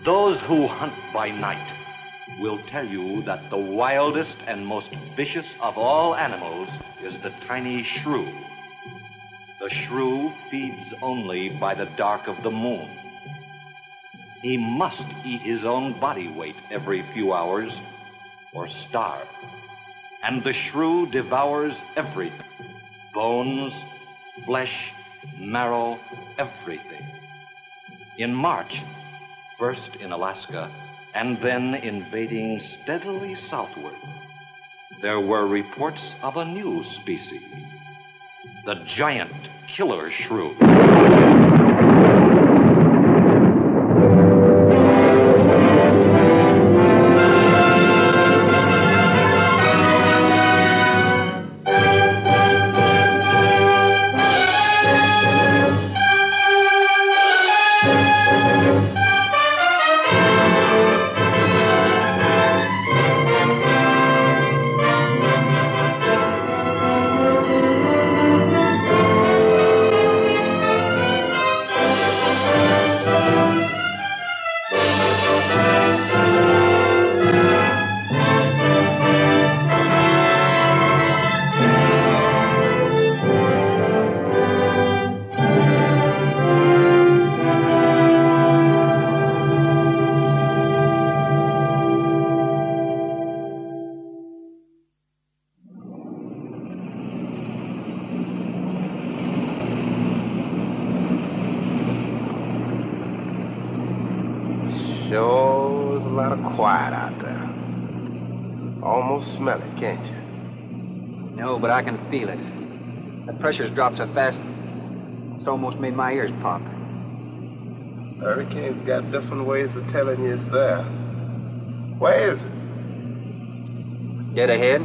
Those who hunt by night will tell you that the wildest and most vicious of all animals is the tiny shrew. The shrew feeds only by the dark of the moon. He must eat his own body weight every few hours or starve. And the shrew devours everything. Bones, flesh, marrow, everything. In March, first in Alaska, and then invading steadily southward, there were reports of a new species, the giant killer shrew. Sure is a lot of quiet out there. Almost smell it, can't you? No, but I can feel it. The pressure's dropped so fast, it's almost made my ears pop. Hurricane's got different ways of telling you it's there. Where is it? Dead ahead.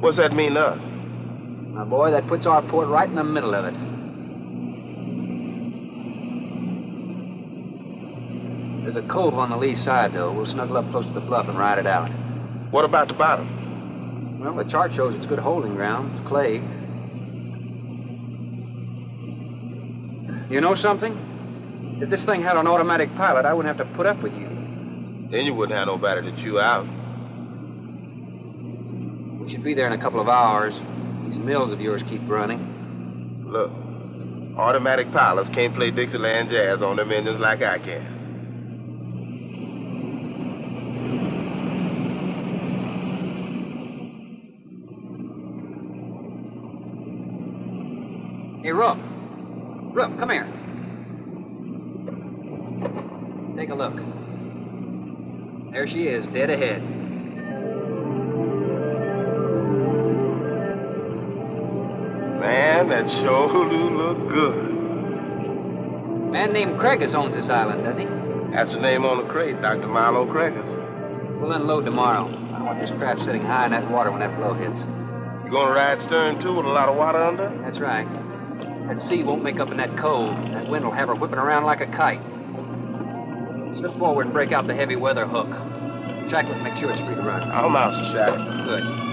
What's that mean to us? My boy, that puts our port right in the middle of it. There's a cove on the lee side, though. We'll snuggle up close to the bluff and ride it out. What about the bottom? Well, the chart shows it's good holding ground. It's clay. You know something? If this thing had an automatic pilot, I wouldn't have to put up with you. Then you wouldn't have nobody to chew out. We should be there in a couple of hours. These mills of yours keep running. Look, automatic pilots can't play Dixieland jazz on them engines like I can. Hey, Rook. Rook, come here. Take a look. There she is, dead ahead. Man, that sure do look good. A man named Craigus owns this island, doesn't he? That's the name on the crate, Dr. Milo Craigus. We'll unload tomorrow. I don't want this craft sitting high in that water when that blow hits. You gonna ride stern, too, with a lot of water under? That's right. That sea won't make up in that cove. That wind will have her whipping around like a kite. Slip forward and break out the heavy weather hook. Shackle it, make sure it's free to run. I'll mouse the shackle. Good.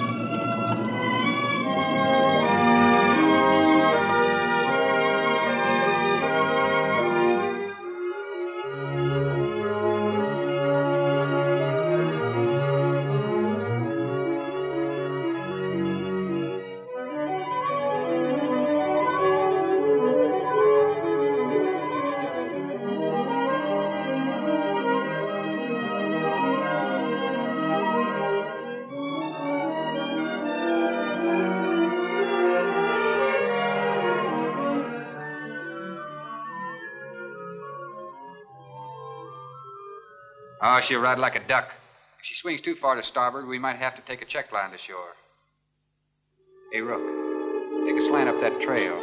Oh, she'll ride like a duck. If she swings too far to starboard, we might have to take a check line to shore. Hey, Rook, take a slant up that trail.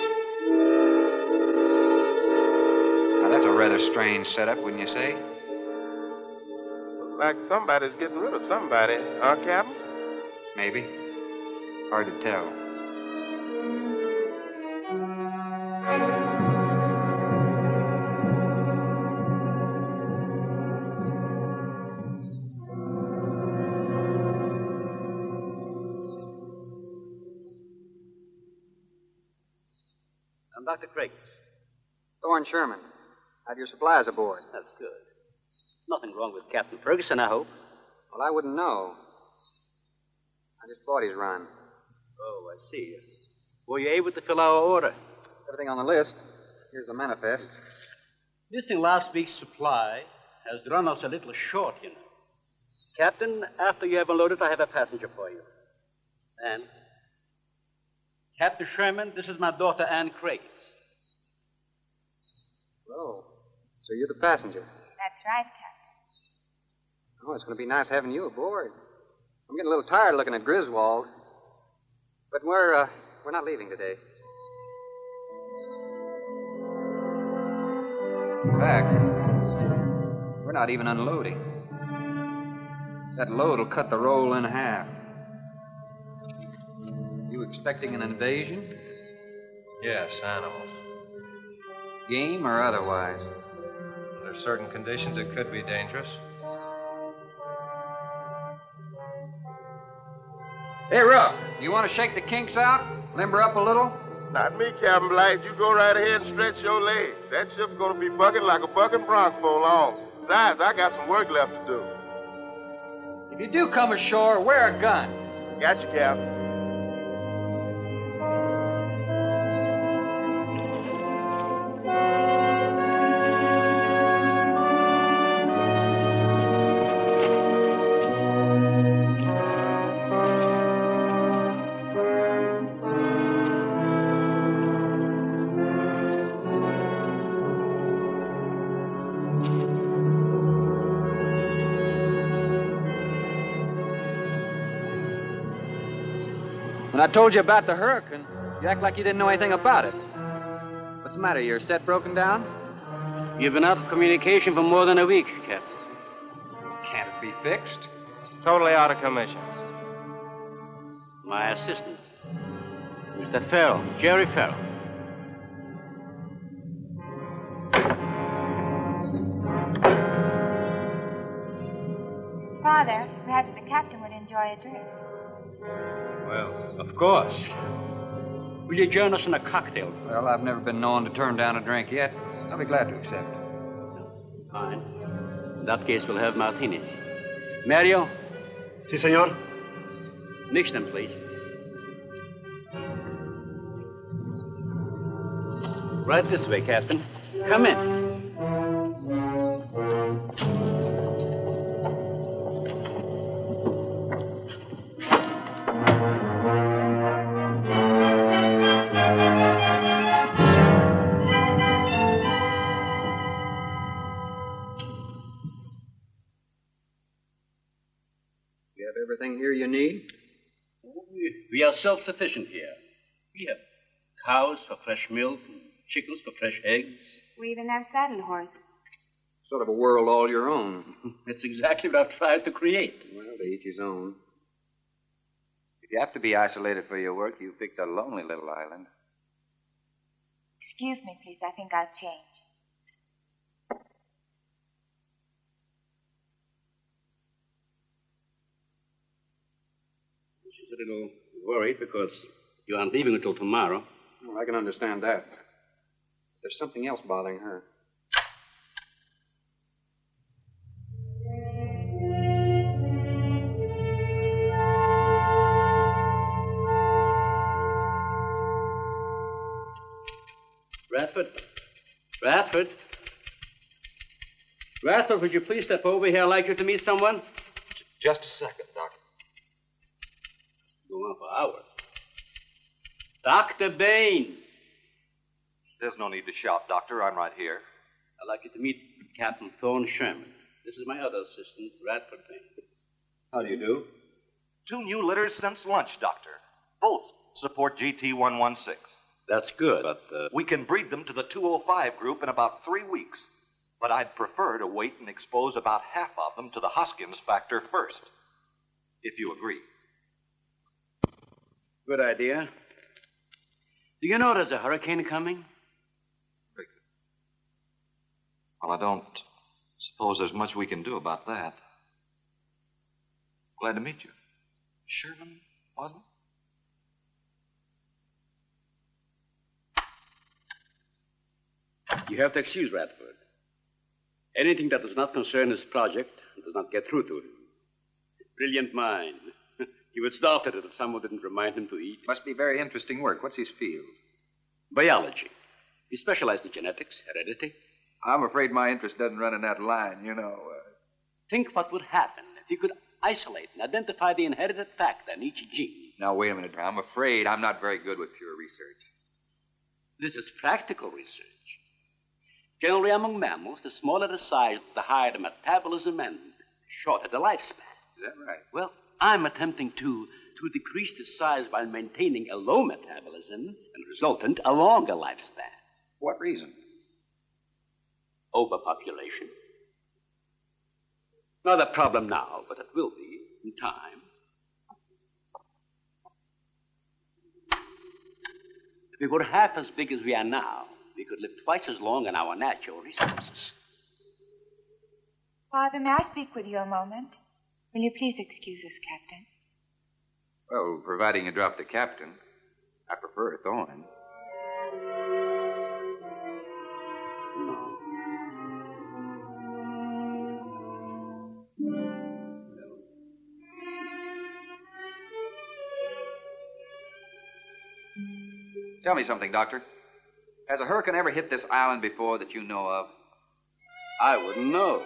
Now, that's a rather strange setup, wouldn't you say? Like somebody's getting rid of somebody, huh, Captain? Maybe. Hard to tell. I'm Dr. Craigus. Thorne Sherman. Have your supplies aboard. That's good. Nothing wrong with Captain Ferguson, I hope. Well, I wouldn't know. I just bought his run. Oh, I see. Were you able to fill our order? Everything on the list. Here's the manifest. Missing last week's supply has run us a little short, you know. Captain, after you have unloaded, I have a passenger for you. And? Captain Sherman, this is my daughter, Ann Craig. Oh, so you're the passenger. That's right, Captain. Oh, it's going to be nice having you aboard. I'm getting a little tired looking at Griswold. But we're not leaving today. In fact, we're not even unloading. That load will cut the roll in half. You expecting an invasion? Yes, animals. Game or otherwise? Under certain conditions, it could be dangerous. Hey, Rook, you want to shake the kinks out? Limber up a little? Not me, Captain Blight. You go right ahead and stretch your legs. That ship's gonna be bucking like a bucking bronc for long. Besides, I got some work left to do. If you do come ashore, wear a gun. Got you, Captain. When I told you about the hurricane, you act like you didn't know anything about it. What's the matter? Your set broken down? You've been out of communication for more than a week, Captain. Can't it be fixed? It's totally out of commission. My assistant, Mr. Farrell, Jerry Farrell. Father, perhaps the captain would enjoy a drink. Well, of course. Will you join us in a cocktail? Well, I've never been known to turn down a drink yet. I'll be glad to accept. Fine. In that case, we'll have martinis. Mario? Si, senor. Mix them, please. Right this way, Captain. Come in. You have everything here you need? We are self-sufficient here. We have cows for fresh milk and chickens for fresh eggs. We even have saddle horses. Sort of a world all your own. That's exactly what I've tried to create. Well, to each his own. If you have to be isolated for your work, you picked a lonely little island. Excuse me, please. I think I'll change. She's a little worried because you aren't leaving until tomorrow. Well, I can understand that. There's something else bothering her. Radford, would you please step over here? I'd like you to meet someone. Just a second, Doctor. Go on for hours. Dr. Bain. There's no need to shout, Doctor. I'm right here. I'd like you to meet Captain Thorne Sherman. This is my other assistant, Radford Bain. How do you do? 2 new litters since lunch, Doctor. Both support GT-116. That's good, but... We can breed them to the 205 group in about 3 weeks. But I'd prefer to wait and expose about half of them to the Hoskins factor first. If you agree. Good idea. Do you know there's a hurricane coming? Well, I don't suppose there's much we can do about that. Glad to meet you. Sherman, wasn't it? You have to excuse Radford. Anything that does not concern his project does not get through to him. Brilliant mind. He would start at it if someone didn't remind him to eat. Must be very interesting work. What's his field? Biology. He specialized in genetics, heredity. I'm afraid my interest doesn't run in that line, Think what would happen if he could isolate and identify the inherited factor in each gene. Now, wait a minute. I'm afraid I'm not very good with pure research. This is practical research. Generally, among mammals, the smaller the size, the higher the metabolism and shorter the lifespan. Is that right? Well, I'm attempting to decrease the size while maintaining a low metabolism and resultant a longer lifespan. What reason? Overpopulation. Not a problem now, but it will be in time. If we were half as big as we are now, we could live twice as long on our natural resources. Father, may I speak with you a moment? Will you please excuse us, Captain? Well, providing you drop the captain. I prefer a thorn. Tell me something, Doctor. Has a hurricane ever hit this island before that you know of? I wouldn't know.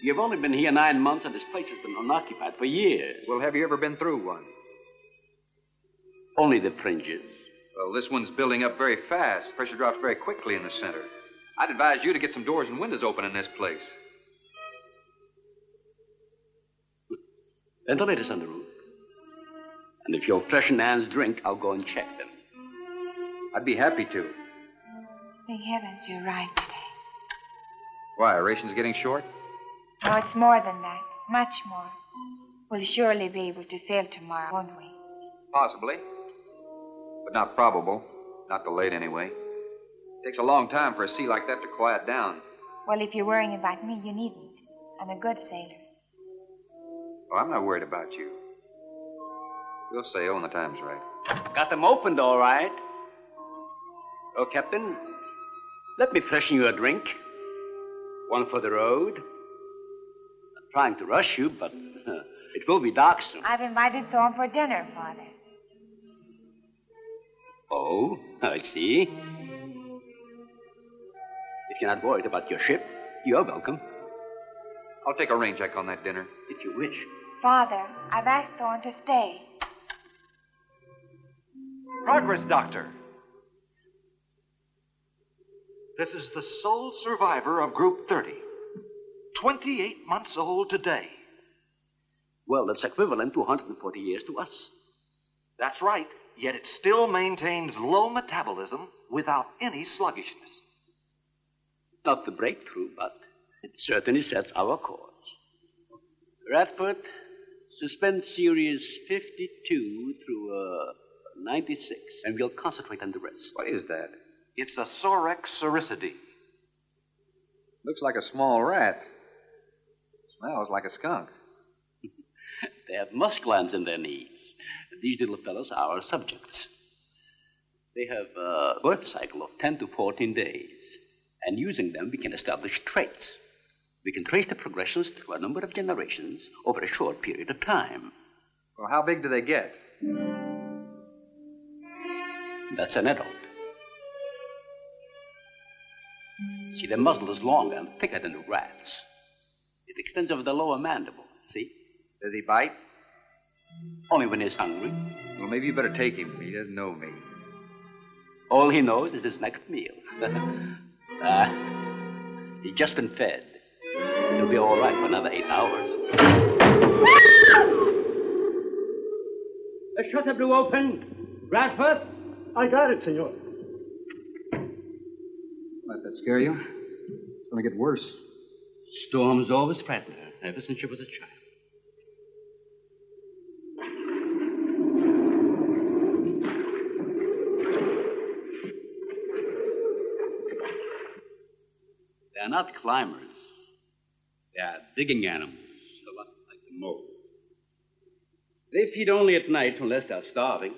You've only been here 9 months, and this place has been unoccupied for years. Well, have you ever been through one? Only the fringes. Well, this one's building up very fast. Pressure drops very quickly in the center. I'd advise you to get some doors and windows open in this place. Ventilators on the roof. And if you'll freshen Anne's drink, I'll go and check them. I'd be happy to. Thank heavens you arrived today. Why, are rations getting short? No, it's more than that. Much more. We'll surely be able to sail tomorrow, won't we? Possibly. But not probable. Not delayed, anyway. It takes a long time for a sea like that to quiet down. Well, if you're worrying about me, you needn't. I'm a good sailor. Well, I'm not worried about you. We'll sail when the time's right. Got them opened, all right. Oh, Captain, let me freshen you a drink. One for the road. I'm trying to rush you, but it will be dark soon. I've invited Thorne for dinner, Father. Oh, I see. If you're not worried about your ship, you're welcome. I'll take a rain check on that dinner. If you wish. Father, I've asked Thorne to stay. Progress, Doctor. This is the sole survivor of Group 30. 28 months old today. Well, that's equivalent to 140 years to us. That's right, yet it still maintains low metabolism without any sluggishness. Not the breakthrough, but it certainly sets our course. Radford, suspend series 52 through 96, and we'll concentrate on the rest. What is that? It's a Sorex cericidae. Looks like a small rat. Smells like a skunk. They have musk glands in their knees. These little fellows are our subjects. They have a birth cycle of 10 to 14 days. And using them, we can establish traits. We can trace the progressions through a number of generations over a short period of time. Well, how big do they get? That's an adult. See, the muzzle is longer and thicker than the rat's. It extends over the lower mandible, see? Does he bite? Only when he's hungry. Well, maybe you better take him. He doesn't know me. All he knows is his next meal. He's just been fed. He'll be all right for another 8 hours. The shutter blew open. Radford? I got it, senor. Let that scare you? It's going to get worse. Storms always frighten her, ever since she was a child. They're not climbers. They are digging animals, a lot like the mole. They feed only at night unless they're starving.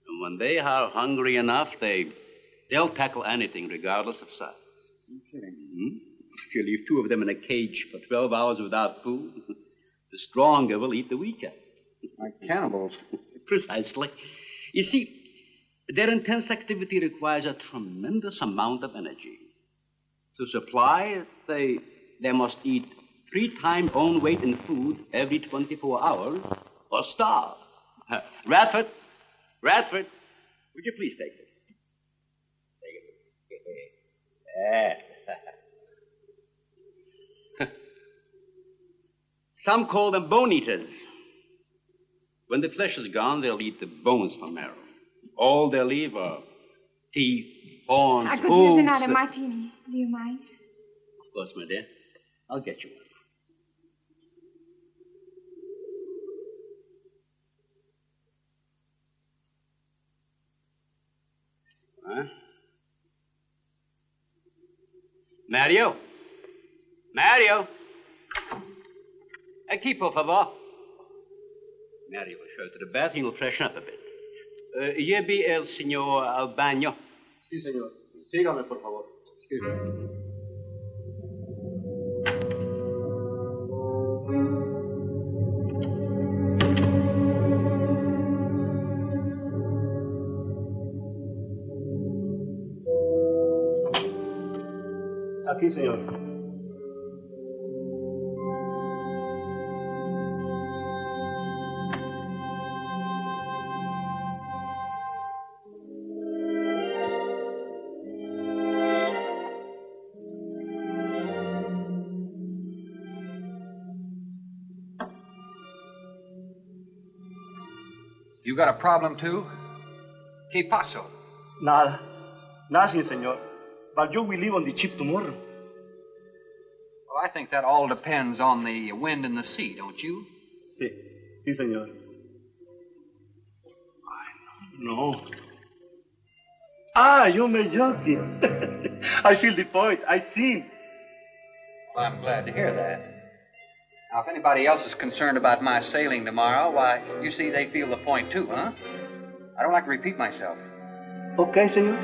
And when they are hungry enough, they'll tackle anything regardless of size. No kidding. Hmm? If you leave two of them in a cage for 12 hours without food, the stronger will eat the weaker. Like cannibals. Precisely. You see, their intense activity requires a tremendous amount of energy. To supply it, they must eat 3 times own weight in food every 24 hours or starve. Radford, would you please take this? Take it. Some call them bone eaters. When the flesh is gone, they'll eat the bones for marrow. All they'll leave are teeth, horns, I could hooves. use another martini. Do you mind? Of course, my dear. I'll get you one. Huh? Mario? Aquí, por favor. Mario will show to the bath. He'll freshen up a bit. Lleve el señor al baño. Sí, señor. Sígame, por favor. Excuse me. Aquí, señor. You got a problem, too? ¿Qué pasó? Nada. Nothing, señor. But you will leave on the ship tomorrow. Well, I think that all depends on the wind and the sea, don't you? Sí, señor. No. You may joking. I feel the point. I think. Well, I'm glad to hear that. Now, if anybody else is concerned about my sailing tomorrow, why, you see they feel the point too, huh? I don't like to repeat myself. Okay, señor.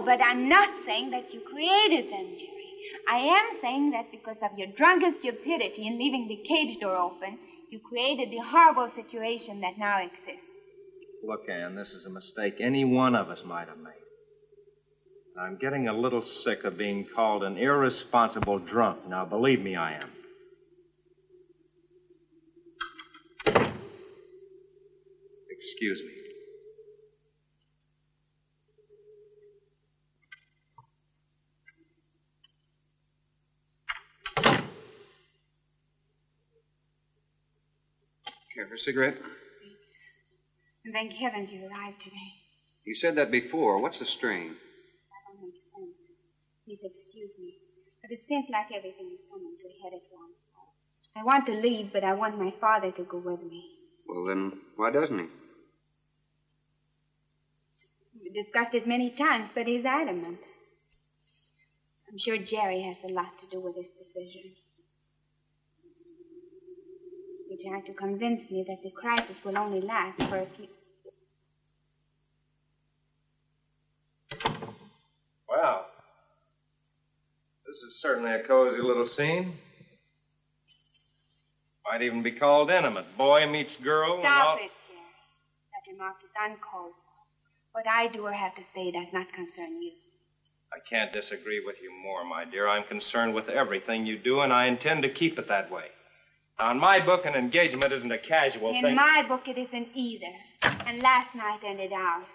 But I'm not saying that you created them, Jerry. I am saying that because of your drunken stupidity in leaving the cage door open, you created the horrible situation that now exists. Look, Ann, this is a mistake any one of us might have made. I'm getting a little sick of being called an irresponsible drunk. Now, believe me, I am. Excuse me. Care for a cigarette? And thank heavens you arrived today. You said that before. What's the strain? That don't make sense. Please excuse me. But it seems like everything is coming to a head at once. I want to leave, but I want my father to go with me. Well, then, why doesn't he? We discussed it many times, but he's adamant. I'm sure Jerry has a lot to do with this decision. He tried to convince me that the crisis will only last for a few... Well, this is certainly a cozy little scene. Might even be called intimate. Boy meets girl. Stop it, Jerry. That remark is uncalled for. What I do or have to say does not concern you. I can't disagree with you more, my dear. I'm concerned with everything you do, and I intend to keep it that way. Now, in my book, an engagement isn't a casual thing. In my book, it isn't either. And last night ended ours.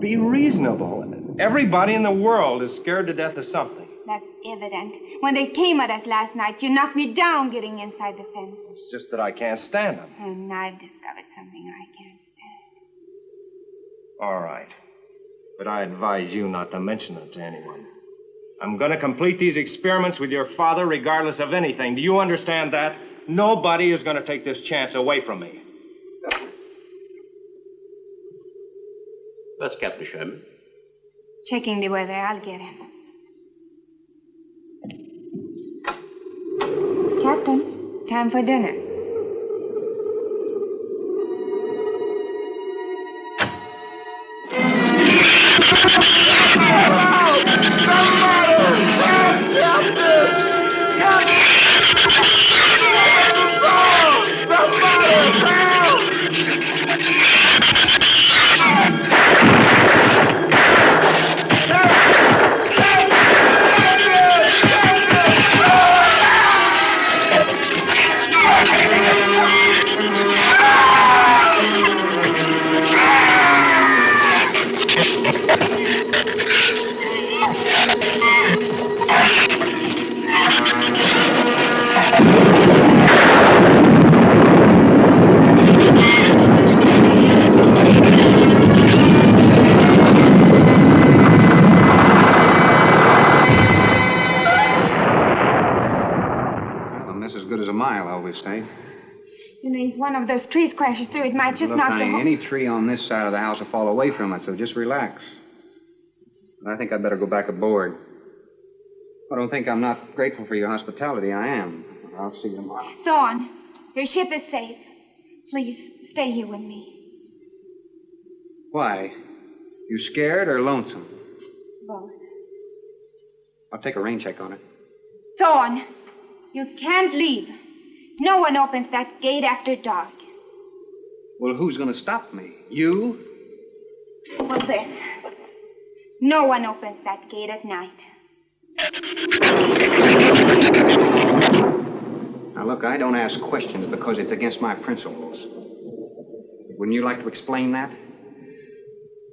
be reasonable. Everybody in the world is scared to death of something. That's evident. When they came at us last night, you knocked me down getting inside the fence. It's just that I can't stand them. And I've discovered something I can't stand. All right. But I advise you not to mention it to anyone. I'm going to complete these experiments with your father regardless of anything. Do you understand that? Nobody is going to take this chance away from me. That's Captain Sherman. Checking the weather. I'll get him. Captain, time for dinner. You know, if one of those trees crashes through, it might just Look, knock honey, the whole... any tree on this side of the house will fall away from it, so just relax. But I think I'd better go back aboard. I don't think I'm not grateful for your hospitality. I am. I'll see you tomorrow. Thorne, your ship is safe. Please, stay here with me. Why? You scared or lonesome? Both. I'll take a rain check on it. Thorne, you can't leave. No one opens that gate after dark. Well, who's going to stop me? You? Well, this. No one opens that gate at night. Now, look, I don't ask questions because it's against my principles. Wouldn't you like to explain that?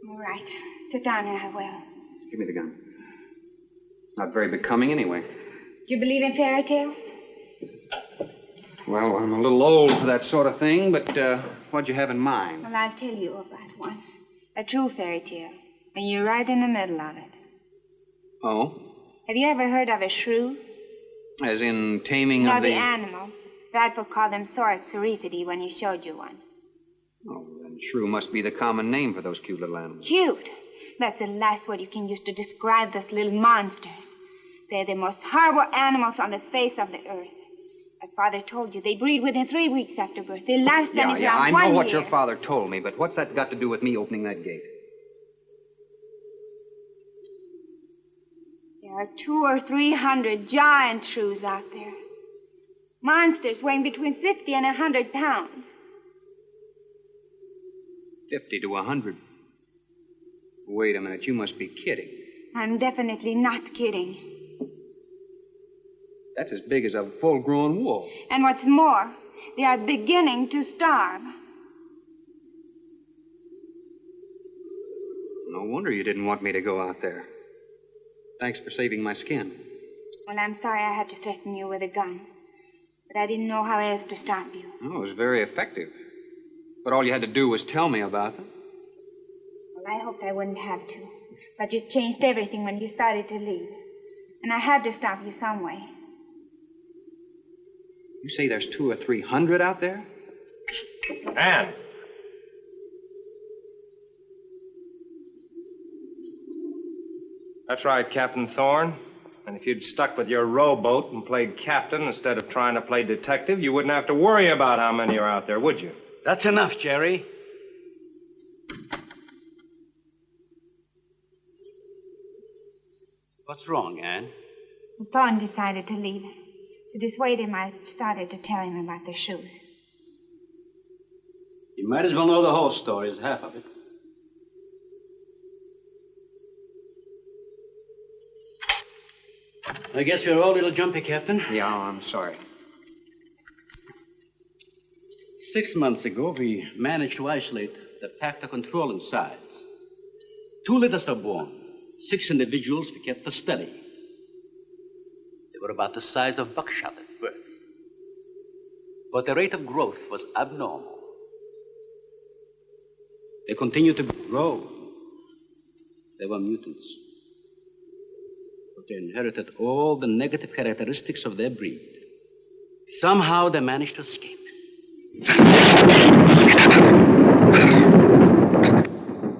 All right. Sit down and I will. Give me the gun. Not very becoming anyway. You believe in fairy tales? Well, I'm a little old for that sort of thing, but what'd you have in mind? Well, I'll tell you about one. A true fairy tale. And you're right in the middle of it. Oh? Have you ever heard of a shrew? As in taming No, of the animal. Bradford called them sorcericity when he showed you one. Oh, then shrew must be the common name for those cute little animals. Cute. That's the last word you can use to describe those little monsters. They're the most horrible animals on the face of the earth. As Father told you, they breed within 3 weeks after birth. Their lifespan is around 1 year. I know what your father told me, but what's that got to do with me opening that gate? There are 200 or 300 giant shrews out there. Monsters weighing between 50 and 100 pounds. 50 to 100. Wait a minute, you must be kidding. I'm definitely not kidding. That's as big as a full-grown wolf. And what's more, they are beginning to starve. No wonder you didn't want me to go out there. Thanks for saving my skin. Well, I'm sorry I had to threaten you with a gun. But I didn't know how else to stop you. Oh, it was very effective. But all you had to do was tell me about them. Well, I hoped I wouldn't have to. But you changed everything when you started to leave. And I had to stop you some way. You say there's 200 or 300 out there? Anne! That's right, Captain Thorne. And if you'd stuck with your rowboat and played captain instead of trying to play detective, you wouldn't have to worry about how many are out there, would you? That's enough, Jerry. What's wrong, Anne? Thorne decided to leave. To dissuade him, I started to tell him about the shoes. You might as well know the whole story as half of it. I guess we're all a little jumpy, Captain. Yeah, I'm sorry. 6 months ago, we managed to isolate the pack to control in size. 2 litters were born. 6 individuals we kept for study. They were about the size of buckshot at birth. But the rate of growth was abnormal. They continued to grow. They were mutants. But they inherited all the negative characteristics of their breed. Somehow they managed to escape.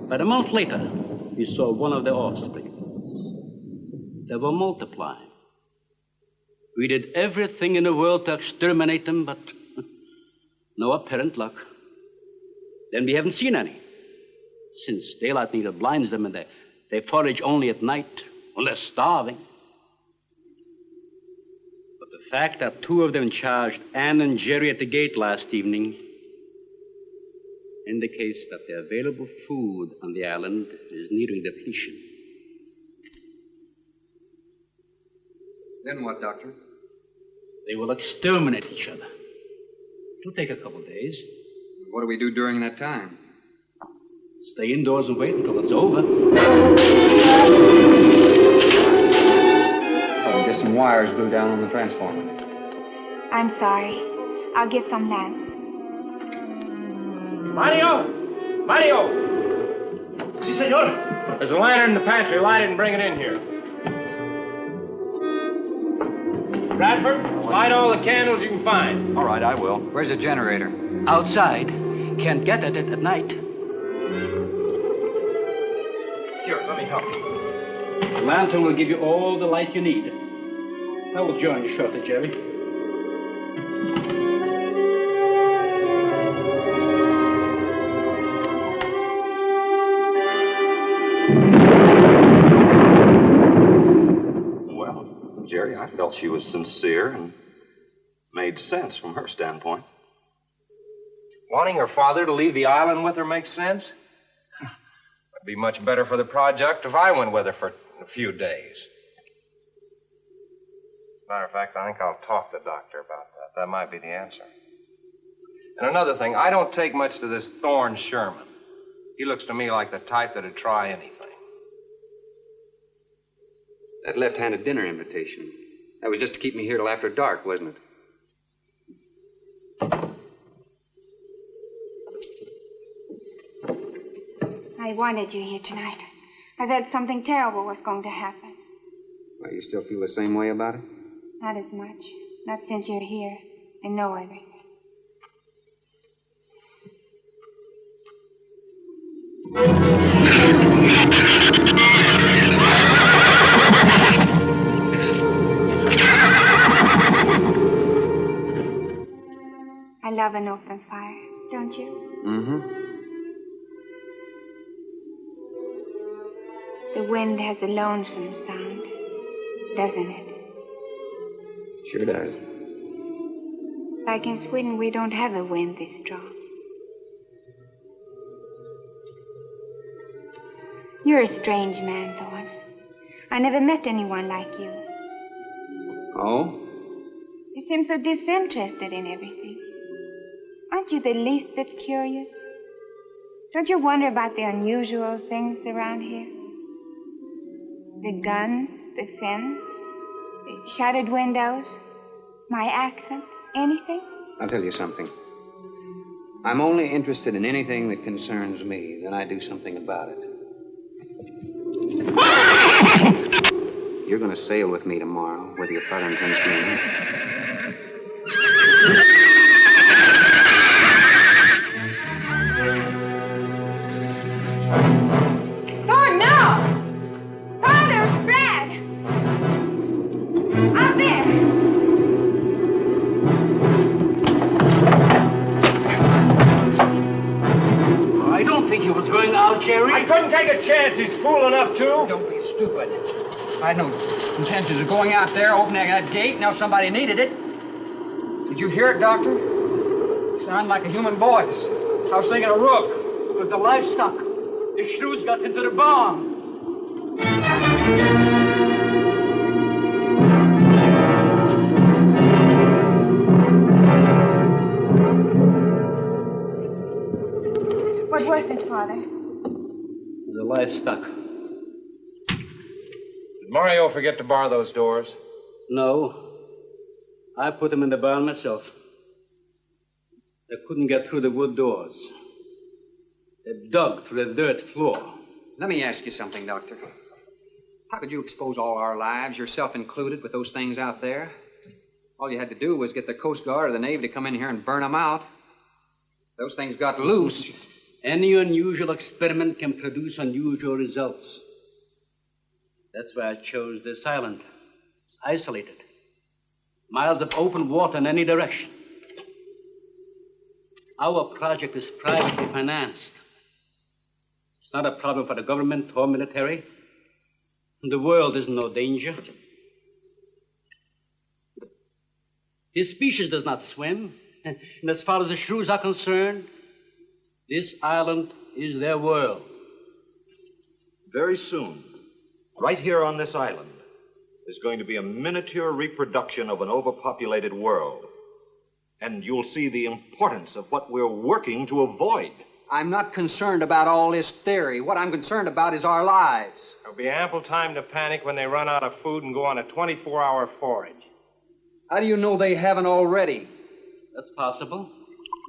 But a month later, we saw one of their offspring. They were multiplying. We did everything in the world to exterminate them, but no apparent luck. Then we haven't seen any. Since daylight neither blinds them and they forage only at night when they're starving. But the fact that 2 of them charged Anne and Jerry at the gate last evening indicates that the available food on the island is nearing depletion. Then what, Doctor? They will exterminate each other. It'll take a couple days. What do we do during that time? Stay indoors and wait until it's over. Probably get some wires glued down on the transformer. I'm sorry. I'll get some lamps. Mario! Mario! Si, senor. There's a lantern in the pantry. Light it and bring it in here. Bradford, light all the candles you can find. All right, I will. Where's the generator? Outside. Can't get at it at night. Here, let me help you. The lantern will give you all the light you need. I will join you shortly, Jerry. Well, Jerry, I felt she was sincere and made sense from her standpoint. Wanting her father to leave the island with her makes sense? It'd be much better for the project if I went with her for a few days. Matter of fact, I think I'll talk to the doctor about that. That might be the answer. And another thing, I don't take much to this Thorne Sherman. He looks to me like the type that'd try anything. That left-handed dinner invitation. That was just to keep me here till after dark, wasn't it? I wanted you here tonight. I felt something terrible was going to happen. Well, you still feel the same way about it? Not as much. Not since you're here and know everything. I love an open fire, don't you? Mm-hmm. The wind has a lonesome sound, doesn't it? Sure does. Like in Sweden, we don't have a wind this strong. You're a strange man, Thorne. I never met anyone like you. Oh? You seem so disinterested in everything. Aren't you the least bit curious? Don't you wonder about the unusual things around here? The guns, the fence, the shattered windows, my accent, anything? I'll tell you something. I'm only interested in anything that concerns me. Then I do something about it. You're going to sail with me tomorrow, whether your father intends to or not. Thorne, no! Father, Brad! Out there! I don't think he was going out, Jerry. I couldn't take a chance. He's fool enough to. Don't be stupid. I had no intentions of going out there, opening that gate, now somebody needed it. Did you hear it, Doctor? It sounded like a human voice. I was thinking of Rook. It was the livestock. The Shrews got into the barn. What was it, Father? The the livestock. Did Mario forget to bar those doors? No. I put them in the barn myself. They couldn't get through the wood doors. They dug through the dirt floor. Let me ask you something, Doctor. How could you expose all our lives, yourself included, with those things out there? All you had to do was get the Coast Guard or the Navy to come in here and burn them out. Those things got loose. Any unusual experiment can produce unusual results. That's why I chose this island. It's isolated. Miles of open water in any direction. Our project is privately financed. It's not a problem for the government or military. The world is in no danger. This species does not swim. And as far as the Shrews are concerned, this island is their world. Very soon, right here on this island, is going to be a miniature reproduction of an overpopulated world. And you'll see the importance of what we're working to avoid. I'm not concerned about all this theory. What I'm concerned about is our lives. There'll be ample time to panic when they run out of food and go on a 24-hour forage. How do you know they haven't already? That's possible.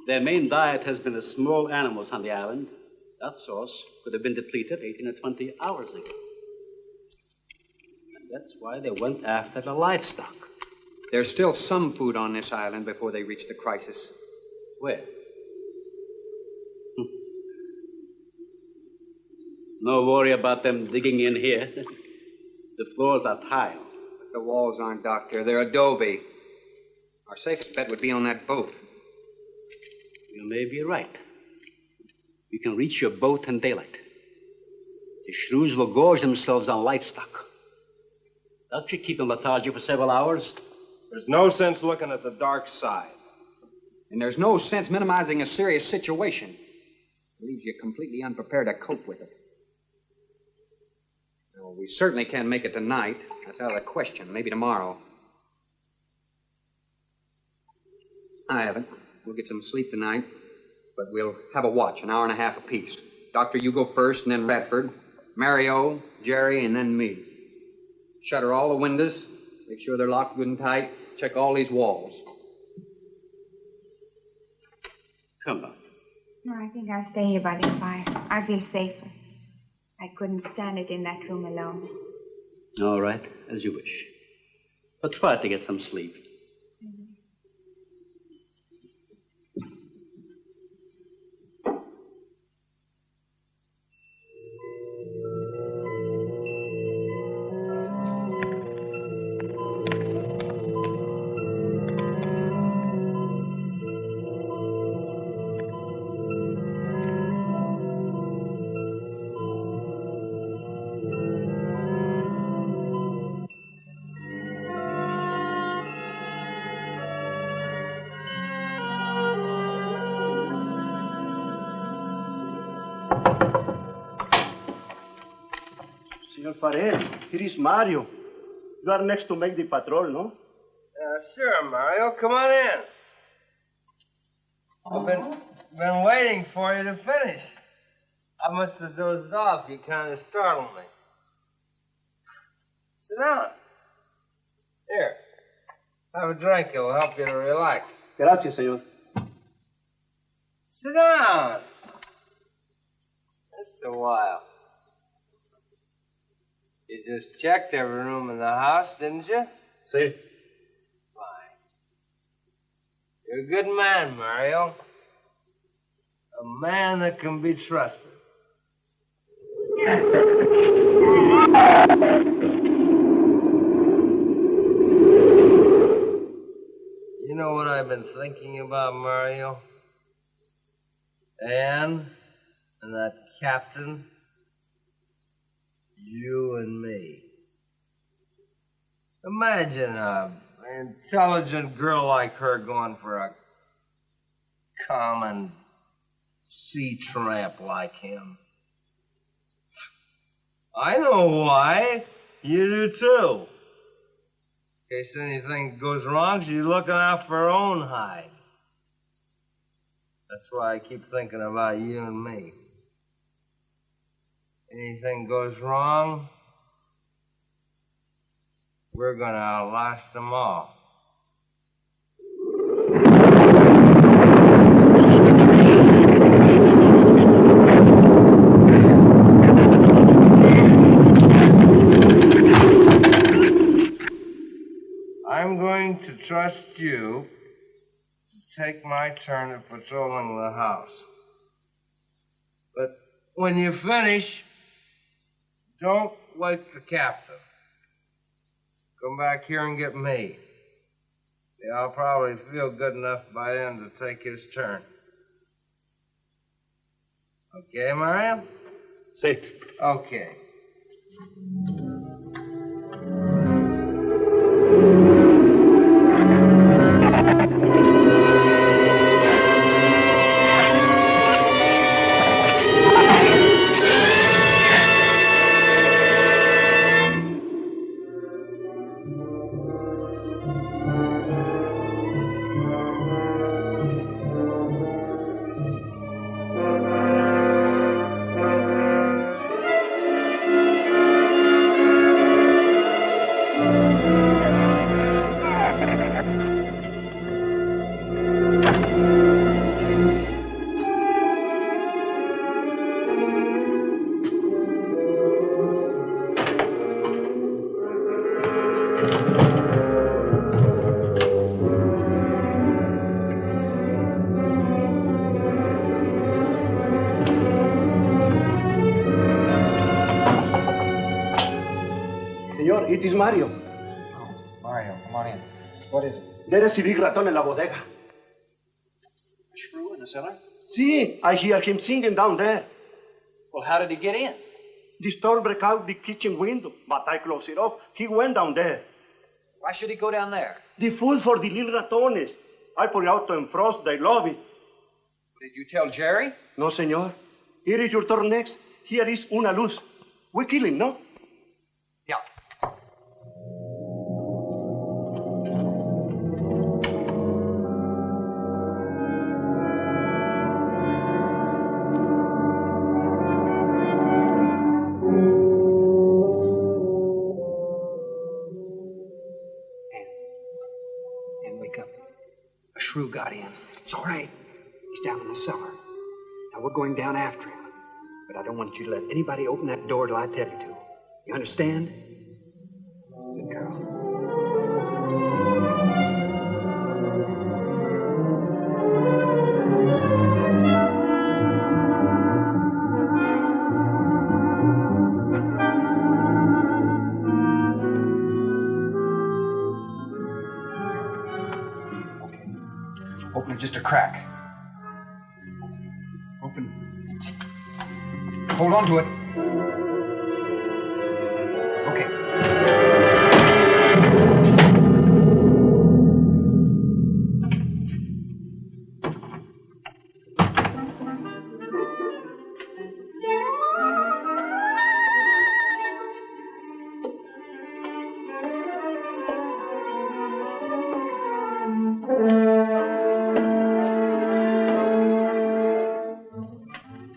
Their main diet has been the small animals on the island. That source could have been depleted 18 or 20 hours ago. And that's why they went after the livestock. There's still some food on this island before they reach the crisis. Where? No worry about them digging in here. The floors are tile. But the walls aren't, Doctor. They're adobe. Our safest bet would be on that boat. You may be right. You can reach your boat in daylight. The Shrews will gorge themselves on livestock. That should keep them lethargic for several hours. There's no sense looking at the dark side. And there's no sense minimizing a serious situation. It leaves you completely unprepared to cope with it. Well, we certainly can't make it tonight. That's out of the question. Maybe tomorrow. I haven't. We'll get some sleep tonight, but we'll have a watch, an hour and a half apiece. Doctor, you go first, and then Radford, Mario, Jerry, and then me. Shutter all the windows. Make sure they're locked good and tight. Check all these walls. Come on. No, I think I'll stay here by the fire. I feel safer. I couldn't stand it in that room alone. All right, as you wish. But try to get some sleep. Senor Farrell, here is Mario. You are next to make the patrol, no? Sure, Mario. Come on in. I've been waiting for you to finish. I must have dozed off. You kind of startled me. Sit down. Here. Have a drink. It'll help you to relax. Gracias, senor. Sit down. Just a while. You just checked every room in the house, didn't you? Si. Fine. You're a good man, Mario. A man that can be trusted. You know what I've been thinking about, Mario? Anne and that captain. You and me. Imagine an intelligent girl like her going for a common sea tramp like him. I know why. You do too. In case anything goes wrong, she's looking out for her own hide. That's why I keep thinking about you and me. anything goes wrong, we're gonna outlast them all. I'm going to trust you to take my turn at patrolling the house. But when you finish, don't wake the captain. Come back here and get me. See, I'll probably feel good enough by then to take his turn. Okay, Mario? Sí. Okay. Señor, it is Mario. Oh, Mario, come on in. What is it? There is a big raton in la bodega. A shrew in the cellar? See, I hear him singing down there. Well, how did he get in? The storm broke out the kitchen window, but I closed it off. He went down there. Why should he go down there? The food for the little ratones. I put it out to frost. They love it. Did you tell Jerry? No, senor. Here is your turn next. Here is una luz. We kill him, no? Yeah. And wake up. A shrew got in. It's all right. He's down in the cellar. Now we're going down after him. But I don't want you to let anybody open that door till I tell you to. You understand? Good girl. Okay. Open it just a crack. Open. Hold on to it. Okay.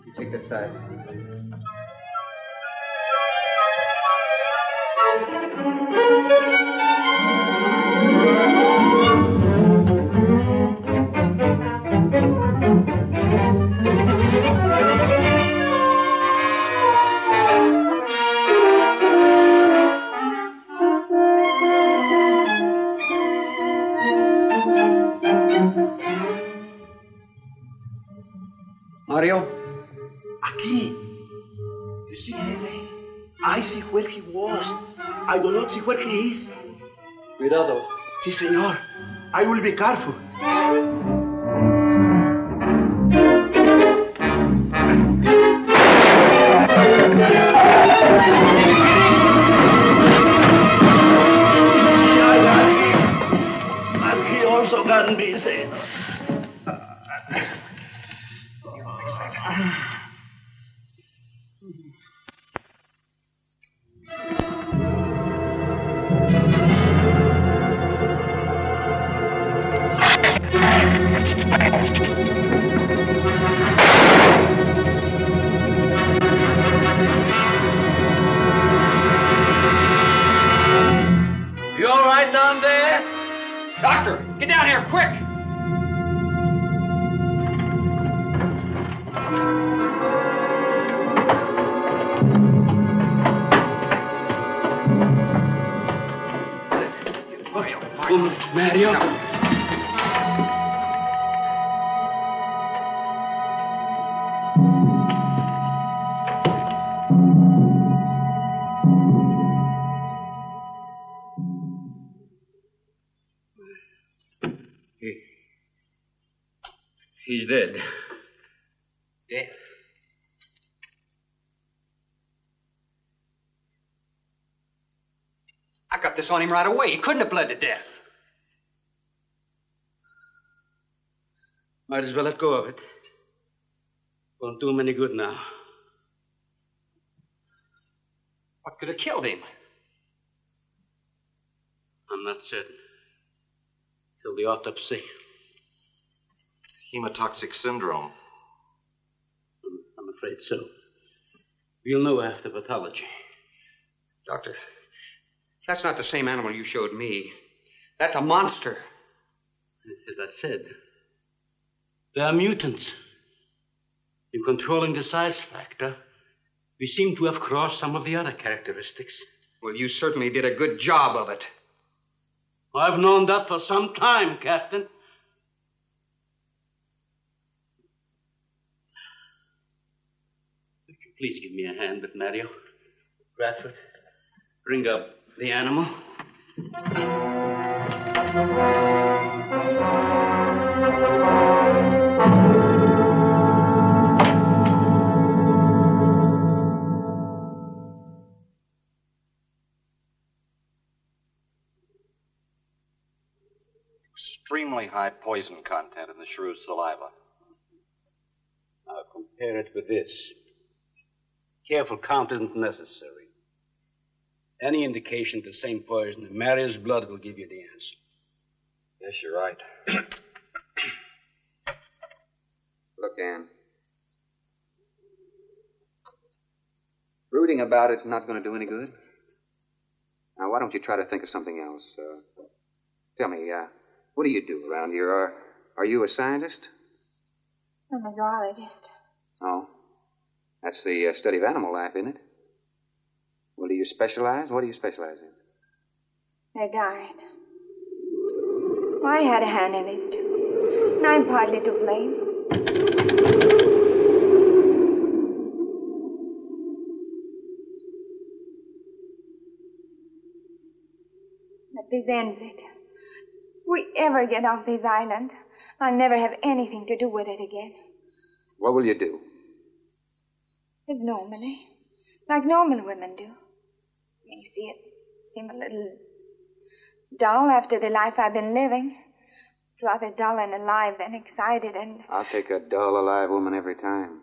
You take that side. Mario? Aquí. You see anything? I see where he was. I do not see where he is. Cuidado. Sí, senor. I will be careful. And he also got busy. Get down here, quick! Mario. He's dead. Dead? I got this on him right away. He couldn't have bled to death. Might as well let go of it. Won't do him any good now. What could have killed him? I'm not certain. Till the autopsy. Hemotoxic syndrome. I'm afraid so. We'll know after pathology. Doctor, that's not the same animal you showed me. That's a monster. As I said, they are mutants. In controlling the size factor, we seem to have crossed some of the other characteristics. Well, you certainly did a good job of it. I've known that for some time, Captain. Would you please give me a hand with Mario? Bradford, bring up the animal. Extremely high poison content in the shrew's saliva. Now compare it with this. Careful count isn't necessary. Any indication of the same poison in Mario's blood will give you the answer. Yes, you're right. Look, Ann. Brooding about it's not going to do any good. Now, why don't you try to think of something else? Tell me, what do you do around here? Are you a scientist? I'm a zoologist. Oh. That's the study of animal life, isn't it? Well, do you specialize? What do you specialize in? They died. Well, I had a hand in this, too. And I'm partly to blame. But this ends it. If we ever get off this island, I'll never have anything to do with it again. What will you do? Live normally. Like normal women do. You see, it seemed a little dull after the life I've been living. Rather dull and alive than excited and... I'll take a dull, alive woman every time.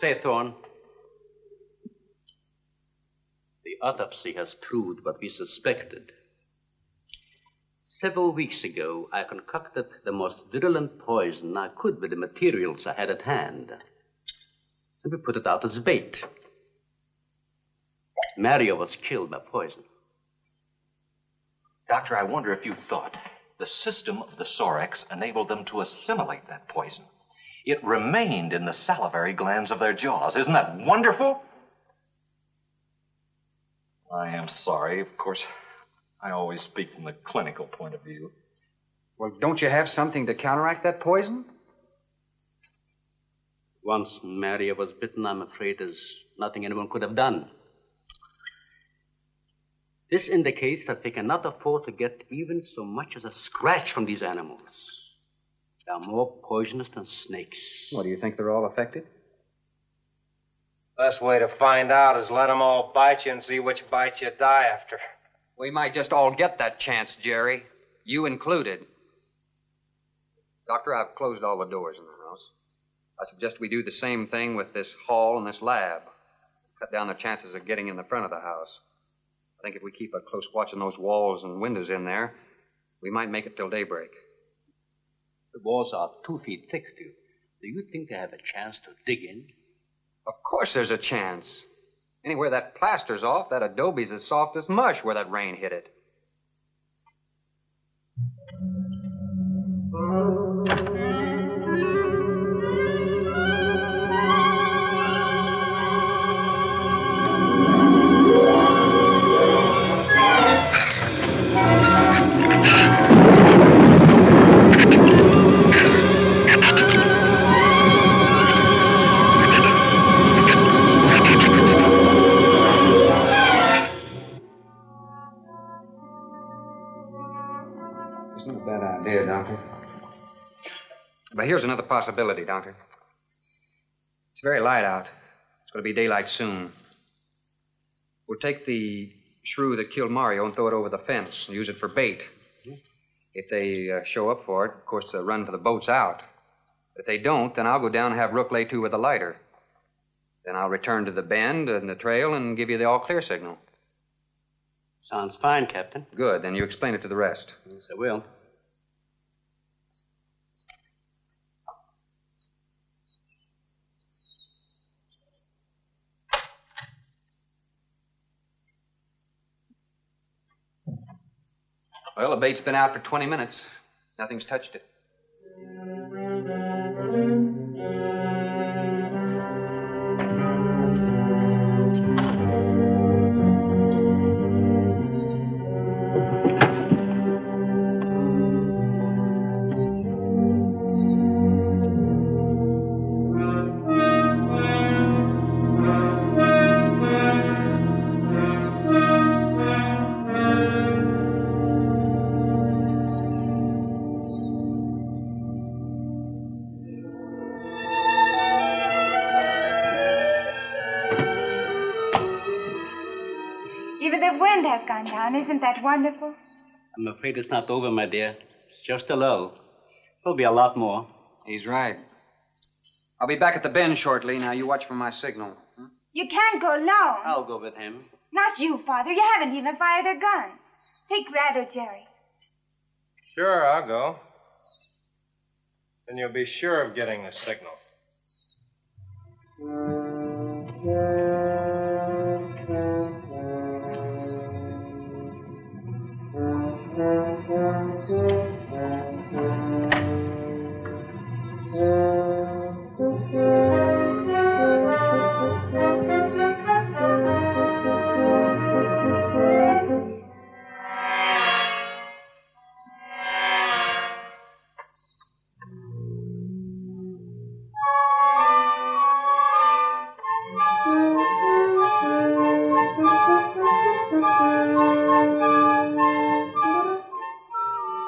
Say, Thorne, the autopsy has proved what we suspected. Several weeks ago, I concocted the most virulent poison I could with the materials I had at hand. And we put it out as bait. Mario was killed by poison. Doctor, I wonder if you thought the system of the Sorex enabled them to assimilate that poison. It remained in the salivary glands of their jaws. Isn't that wonderful? I am sorry. Of course, I always speak from the clinical point of view. Well, don't you have something to counteract that poison? Once Mario was bitten, I'm afraid there's nothing anyone could have done. This indicates that they cannot afford to get even so much as a scratch from these animals. They are more poisonous than snakes. What, do you think they're all affected? Best way to find out is let them all bite you and see which bite you die after. We might just all get that chance, Jerry. You included. Doctor, I've closed all the doors in the house. I suggest we do the same thing with this hall and this lab. Cut down the chances of getting in the front of the house. I think if we keep a close watch on those walls and windows in there, we might make it till daybreak. The walls are 2 feet thick still. Do you think they have a chance to dig in? Of course there's a chance. Anywhere that plaster's off, that adobe's as soft as mush where that rain hit it. It's not a bad idea, Doctor. But here's another possibility, Doctor. It's very light out. It's going to be daylight soon. We'll take the shrew that killed Mario and throw it over the fence and use it for bait. If they show up for it, of course, they'll run for the boats out. If they don't, then I'll go down and have Rook lay to with a lighter. Then I'll return to the bend and the trail and give you the all-clear signal. Sounds fine, Captain. Good. Then you explain it to the rest. Yes, I will. Well, the bait's been out for 20 minutes. Nothing's touched it. Even the wind has gone down. Isn't that wonderful? I'm afraid it's not over, my dear. It's just a lull. There'll be a lot more. He's right. I'll be back at the bend shortly. Now, you watch for my signal. You can't go alone. I'll go with him. Not you, Father. You haven't even fired a gun. Take Red or Jerry. Sure, I'll go. Then you'll be sure of getting a signal.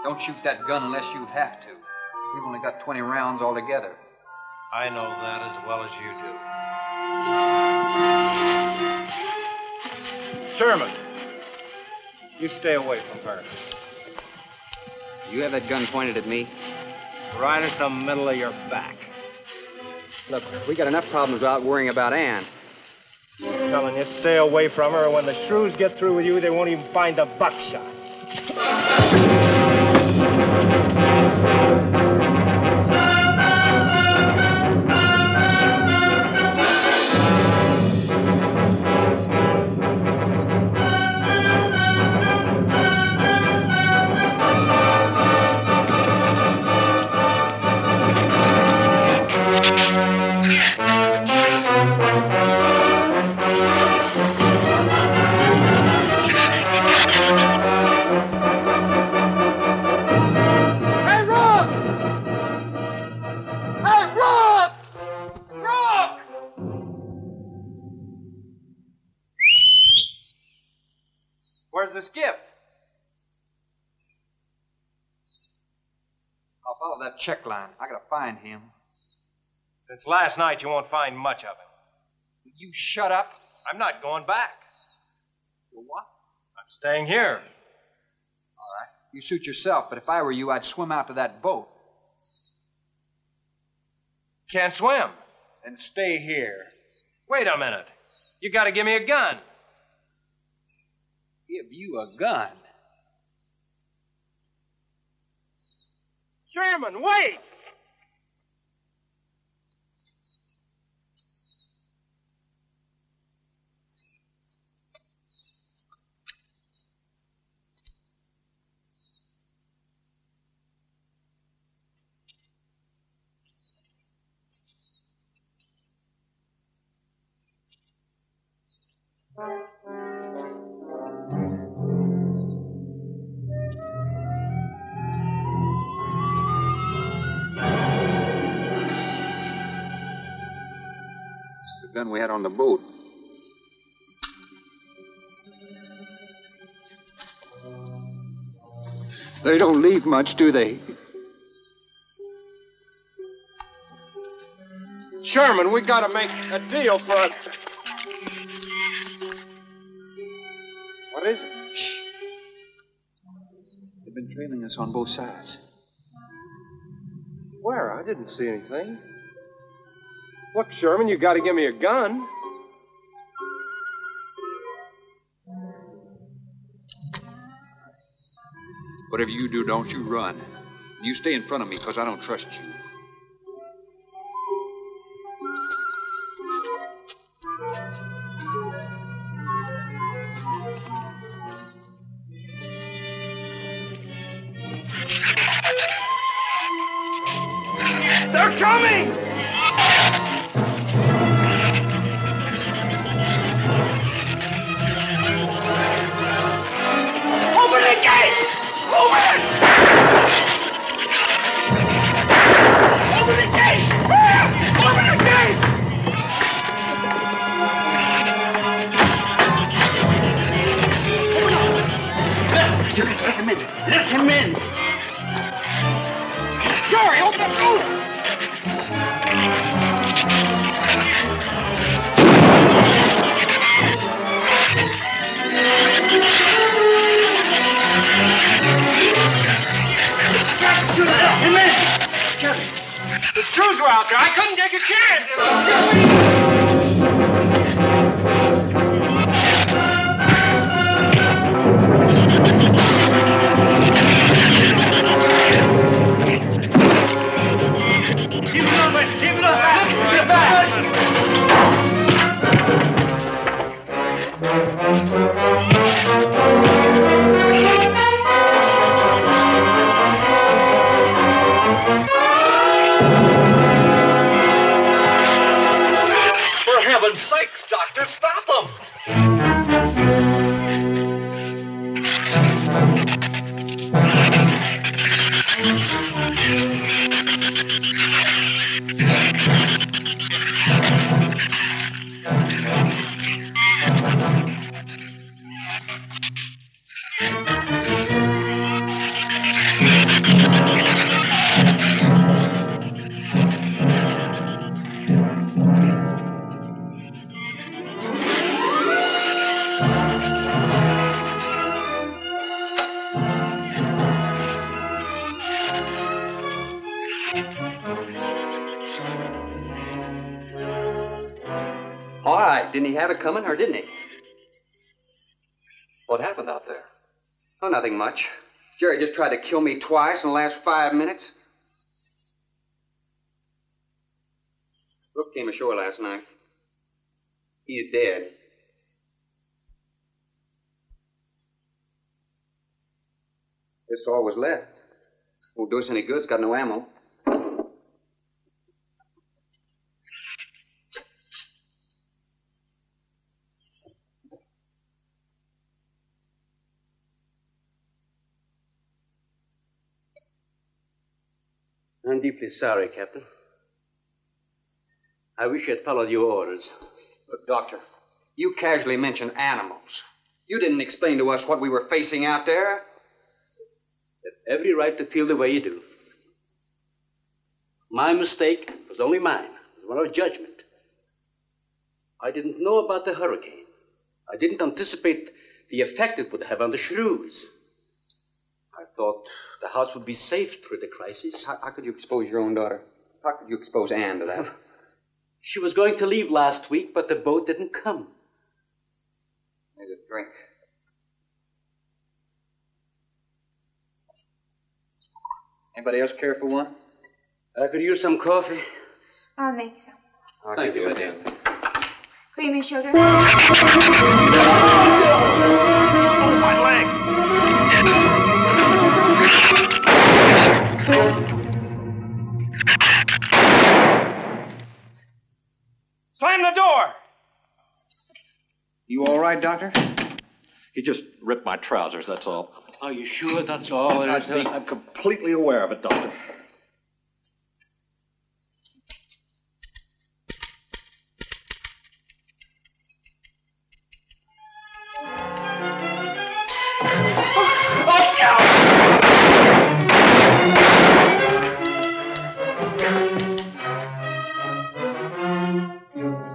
Don't shoot that gun unless you have to. We've only got 20 rounds altogether. I know that as well as you do. Sherman, you stay away from her. You have that gun pointed at me? Right at the middle of your back. Look, we got enough problems without worrying about Ann. I'm telling you, stay away from her, or when the Shrews get through with you, they won't even find the buckshot. Where's the skiff? I'll follow that check line. I gotta find him. Since last night, you won't find much of him. Will you shut up? I'm not going back. You what? I'm staying here. All right. You suit yourself, but if I were you, I'd swim out to that boat. Can't swim. Then stay here. Wait a minute. You gotta give me a gun. Give you a gun? Sherman, wait! The gun we had on the boat. They don't leave much, do they? Sherman, we gotta make a deal for it. What is it? Shh. They've been trailing us on both sides. Where? I didn't see anything. Look, Sherman, you gotta give me a gun. Whatever you do, don't you run. You stay in front of me, because I don't trust you. They're coming! Open the gate! Open! Open the gate! Open the gate! You got to let him in. Let him in. Jerry, open the door! Let him in. Jerry. The Shrews were out there. I couldn't take a chance. Keep it up, keep it up. Get back. For heaven's sakes, Doctor, stop them! All right. Didn't he have it coming, or didn't he? What happened out there? Oh, nothing much. Jerry just tried to kill me twice in the last 5 minutes. Brooke came ashore last night. He's dead. This is all was left. Won't do us any good. It's got no ammo. I'm deeply sorry, Captain. I wish you had followed your orders. Look, Doctor, you casually mentioned animals. You didn't explain to us what we were facing out there. You have every right to feel the way you do. My mistake was only mine. It was one of judgment. I didn't know about the hurricane. I didn't anticipate the effect it would have on the Shrews. I thought the house would be safe through the crisis. How could you expose your own daughter? How could you expose Anne to that? She was going to leave last week, but the boat didn't come. Here's a drink. Anybody else care for one? I could use some coffee. I'll make some. Thank you, madam. Creamy sugar? Oh, my leg! Slam the door! You all right, Doctor? He just ripped my trousers, that's all. Are you sure that's all there is? I'm completely aware of it, Doctor.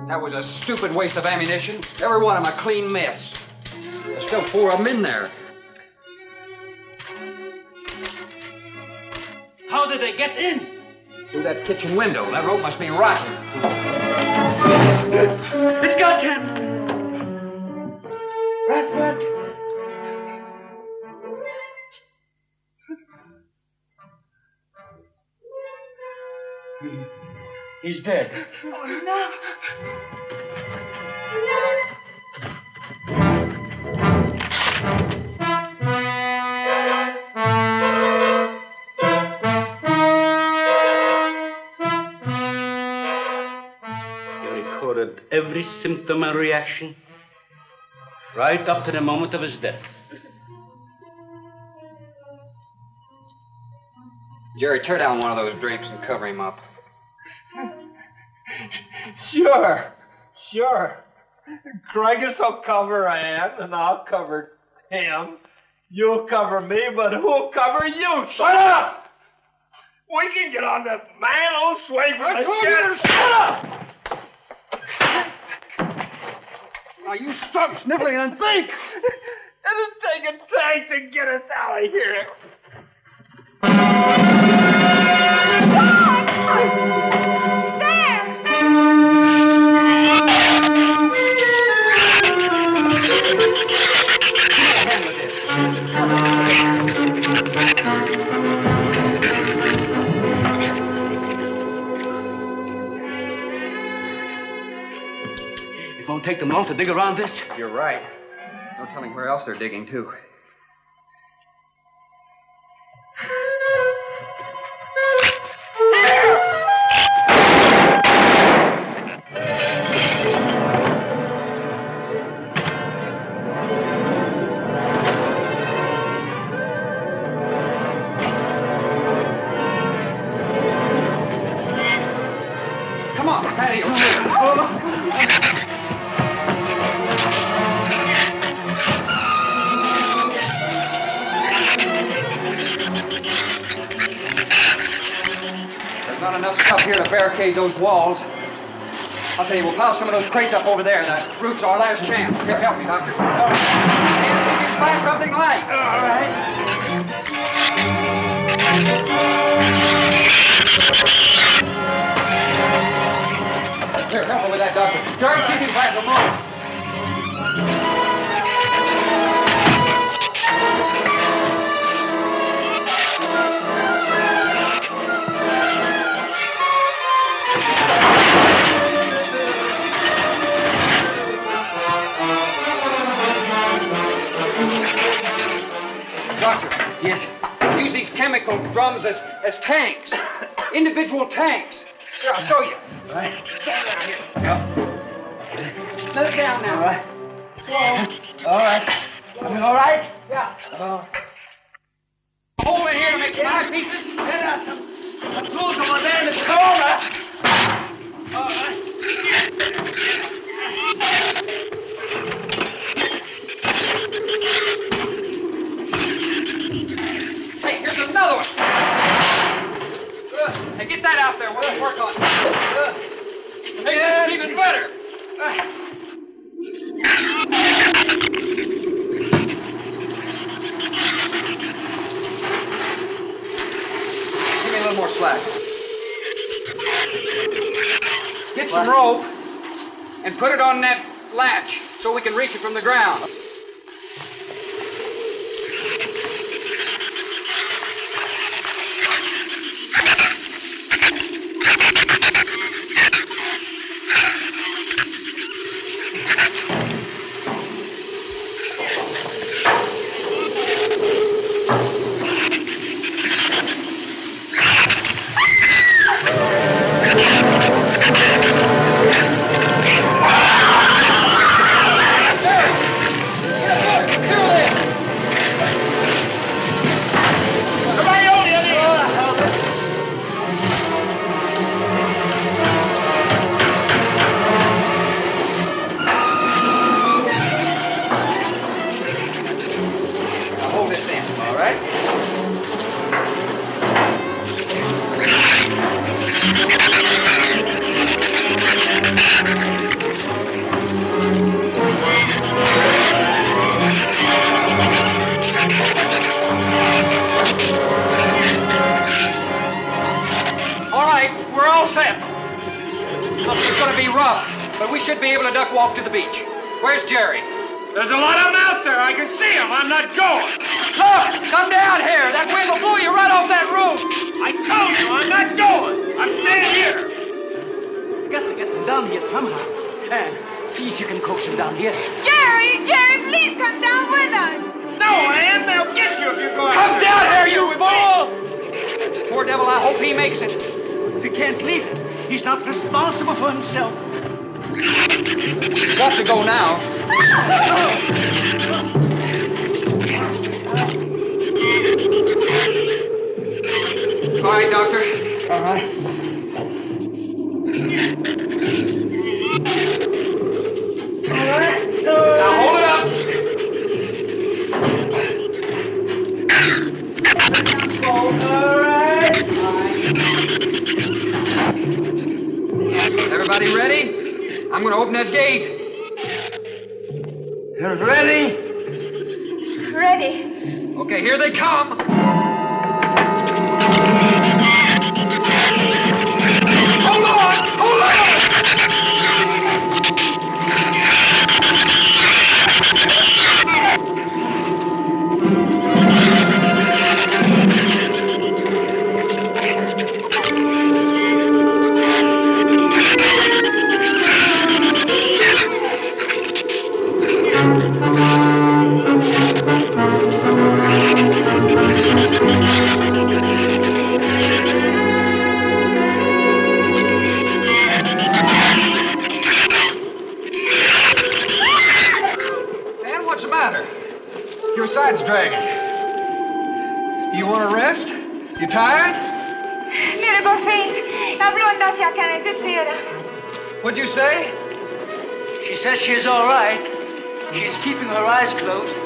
That was a stupid waste of ammunition. Every one of them a clean mess. There's still 4 of them in there. How did they get in? Through that kitchen window. That rope must be rotten. It got him! Bradford! He's dead. Oh, no. You recorded every symptom and reaction, right up to the moment of his death. Jerry, tear down one of those drapes and cover him up. Sure. Craigus will cover Ann, and I'll cover him. You'll cover me, but who'll cover you? Shut up! We can get on this man old sway from the sheriff. Shut up! Now you stop sniffling and think! It'll take a tank to get us out of here. It won't take them long to dig around this. You're right. No telling where else they're digging, too. Come on, patio. There's not enough stuff here to barricade those walls. I'll tell you, we'll pile some of those crates up over there. The roof's our last chance. Here, help me, Doctor. See if you can find something light. All right. Here, help me with that, Doctor. Jerry, see if you can find some more. Doctor. Yes? Use these chemical drums as tanks. Individual tanks. Here, I'll show you. All right. Stand down here. Let it down now. All right. Slow. All right. I mean, all right? Yeah. Oh. Hole in here to make some eyepieces. There's some tools over there in the corner. All right. Hey, here's another one. Hey, get that out there. We'll work on it. Hey, this is even better. Give me a little more slack. Get some rope and put it on that latch so we can reach it from the ground. All right. All right, we're all set. Look, it's going to be rough, but we should be able to duck walk to the beach. Where's Jerry? There's a lot of them out there. I can see them. I'm not going. Look, come down here. That wind will blow you right off that roof. I told you I'm not going. I'm staying here. You got to get them down here somehow. And see if you can coax them down here. Jerry, please come down with us. No, Ann, they'll get you if you go out. Come down here, you fool! Poor devil, I hope he makes it. If you can't leave him, he's not responsible for himself. He's got to go now. All right, Doctor. All right. Now hold it up. Everybody ready? I'm going to open that gate. Ready? Ready. Okay, here they come. Hold on! Hold on! Your side's dragging. You want to rest? You tired? Mira, Goffin, habló andase acá en tercera. What'd you say? She says she's all right. She's keeping her eyes closed.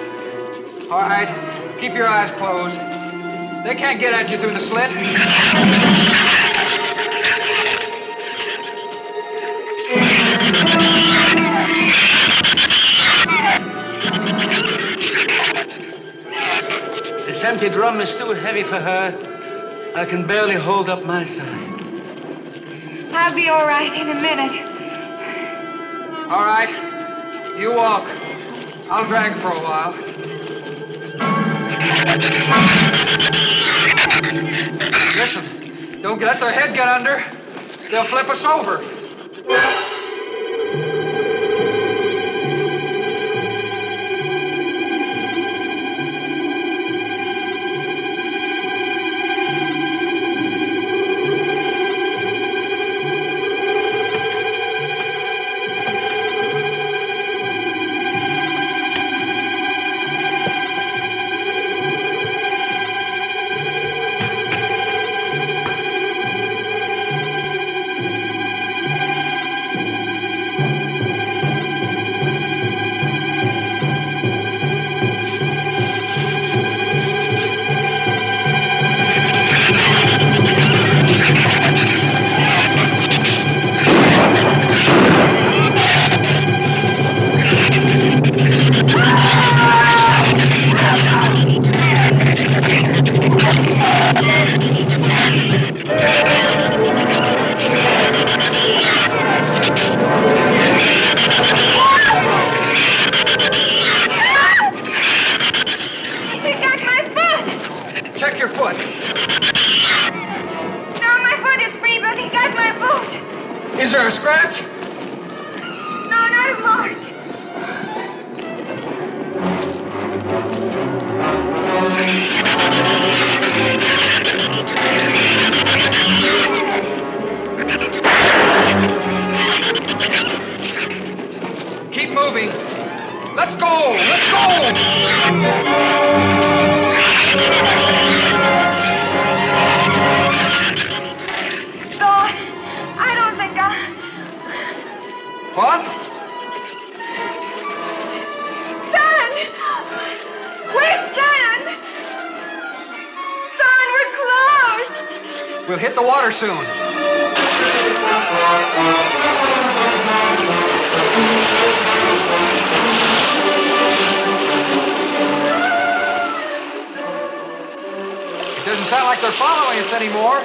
All right. Keep your eyes closed. They can't get at you through the slit. This empty drum is too heavy for her. I can barely hold up my side. I'll be all right in a minute. All right. You walk. I'll drag for a while. Listen, don't let their head get under. They'll flip us over. Is there a scratch? No, not a mark. Keep moving. Let's go! Let's go! What? Sand! Where's sand? We'll hit the water soon. It doesn't sound like they're following us anymore.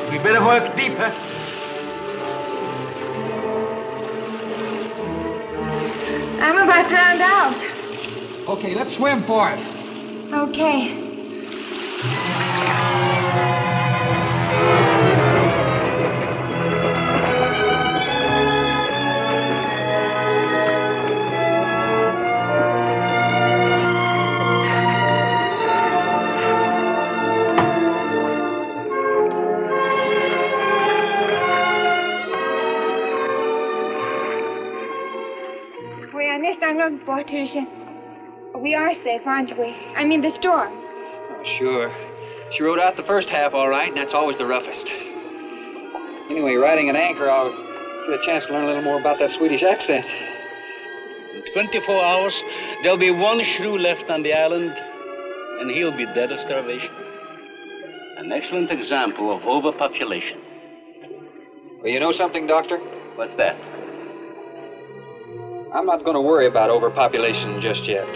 We better work deeper. I'm about drowned out. Okay, let's swim for it. Okay. We are next on Patricia. We are safe, aren't we? I mean, the storm. Oh, sure. She rode out the first half all right, and that's always the roughest. Anyway, riding an anchor, I'll get a chance to learn a little more about that Swedish accent. In 24 hours, there'll be one shrew left on the island, and he'll be dead of starvation. An excellent example of overpopulation. Well, you know something, Doctor? What's that? I'm not going to worry about overpopulation just yet.